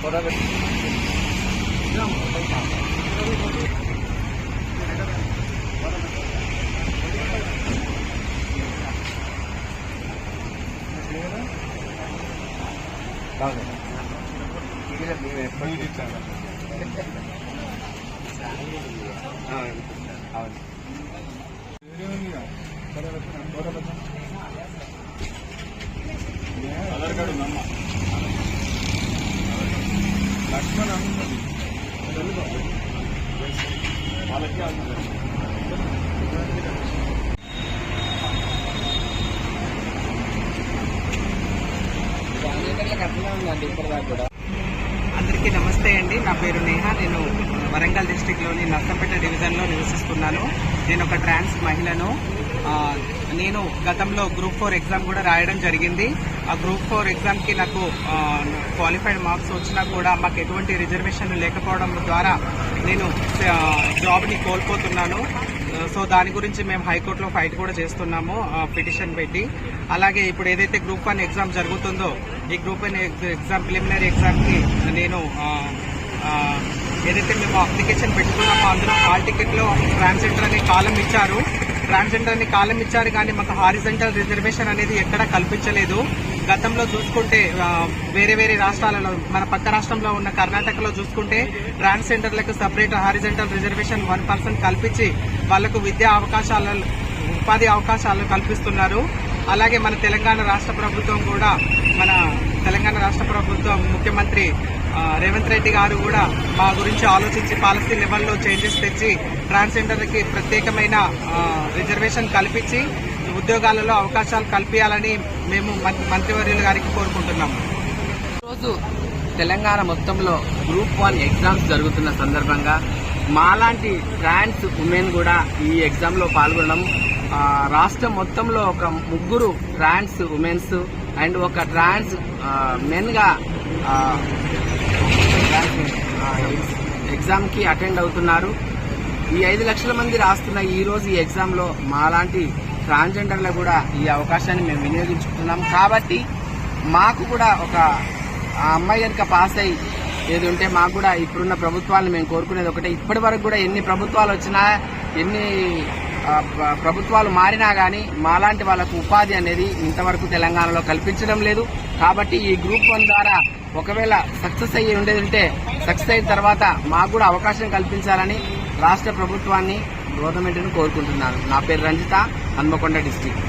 Aadhaar card ఉందమ్మా లక్ష్మణ్ అన్నది వాళ్ళకి అందరికీ నమస్తే అండి. నా పేరు నేహా. నేను వరంగల్ డిస్టిక్లోని నర్సంపేట డివిజన్లో నివసిస్తున్నాను. నేను ఒక ట్రాన్స్ మహిళను. నేను గతంలో గ్రూప్ 4 ఎగ్జామ్ కూడా రాయడం జరిగింది. ఆ గ్రూప్ 4 ఎగ్జామ్కి నాకు క్వాలిఫైడ్ మార్క్స్ వచ్చినా కూడా మాకు ఎటువంటి రిజర్వేషన్లు లేకపోవడం ద్వారా నేను జాబ్ని కోల్పోతున్నాను. సో దాని గురించి మేము హైకోర్టులో ఫైట్ కూడా చేస్తున్నాము, పిటిషన్ పెట్టి. అలాగే ఇప్పుడు ఏదైతే గ్రూప్ 1 ఎగ్జామ్ జరుగుతుందో ఈ గ్రూప్ 1 ఎగ్జామ్ ప్రిలిమినరీ ఎగ్జామ్కి నేను ఏదైతే మేము అప్లికేషన్ పెట్టుకున్నామో అందులో హాల్ టికెట్లో ట్రాన్స్జెండర్ అనే కాలం ఇచ్చారు. ట్రాన్స్జెండర్ అని కాలం ఇచ్చారు కానీ మాకు హారిజంటల్ రిజర్వేషన్ అనేది ఎక్కడా కల్పించలేదు. గతంలో చూసుకుంటే వేరే వేరే రాష్ట్రాలలో, మన పక్క రాష్ట్రంలో ఉన్న కర్ణాటకలో చూసుకుంటే ట్రాన్స్జెండర్లకు సపరేట్ హారిజంటల్ రిజర్వేషన్ 1% కల్పించి వాళ్లకు విద్యా అవకాశాలు, ఉపాధి అవకాశాలు కల్పిస్తున్నారు. అలాగే మన తెలంగాణ రాష్ట్ర ప్రభుత్వం కూడా, మన తెలంగాణ రాష్ట్ర ప్రభుత్వం ముఖ్యమంత్రి రేవంత్ రెడ్డి గారు కూడా మా గురించి ఆలోచించి పాలసీ లెవెల్లో చేంజెస్ తెచ్చి ట్రాన్స్జెండర్లకి ప్రత్యేకమైన రిజర్వేషన్ కల్పించి ఉద్యోగాలలో అవకాశాలు కల్పించాలని మేము మంత్రివర్యుల గారికి కోరుకుంటున్నాము. ఈరోజు తెలంగాణ మొత్తంలో గ్రూప్ 1 ఎగ్జామ్స్ జరుగుతున్న సందర్భంగా మాలాంటి ట్రాన్స్ ఉమెన్ కూడా ఈ ఎగ్జామ్లో పాల్గొనడం, రాష్ట్రం మొత్తంలో ఒక 3 ట్రాన్స్ ఉమెన్స్ అండ్ ఒక ట్రాన్స్ మెన్గా ఎగ్జామ్కి అటెండ్ అవుతున్నారు. ఈ 5 లక్షల మంది రాస్తున్న ఈ రోజు ఈ ఎగ్జామ్లో మాలాంటి ట్రాన్స్జెండర్లు కూడా ఈ అవకాశాన్ని మేము వినియోగించుకుంటున్నాం. కాబట్టి మాకు కూడా ఒక అమ్మాయి కనుక పాస్ అయ్యి ఏది ఉంటే మాకు కూడా ఇప్పుడున్న ప్రభుత్వాలను మేము కోరుకునేది ఒకటే. ఇప్పటి వరకు కూడా ఎన్ని ప్రభుత్వాలు వచ్చినా, ఎన్ని ప్రభుత్వాలు మారినా కానీ మాలాంటి వాళ్ళకు ఉపాధి అనేది ఇంతవరకు తెలంగాణలో కల్పించడం లేదు. కాబట్టి ఈ గ్రూప్ 1 ద్వారా ఒకవేళ సక్సెస్ అయ్యి ఉండేది ఉంటే సక్సెస్ అయిన తర్వాత మాకు కూడా అవకాశం కల్పించాలని రాష్ట్ర ప్రభుత్వాన్ని, గవర్నమెంట్ను కోరుకుంటున్నాను. నా పేరు రంజిత, హన్మకొండ డిస్ట్రిక్ట్.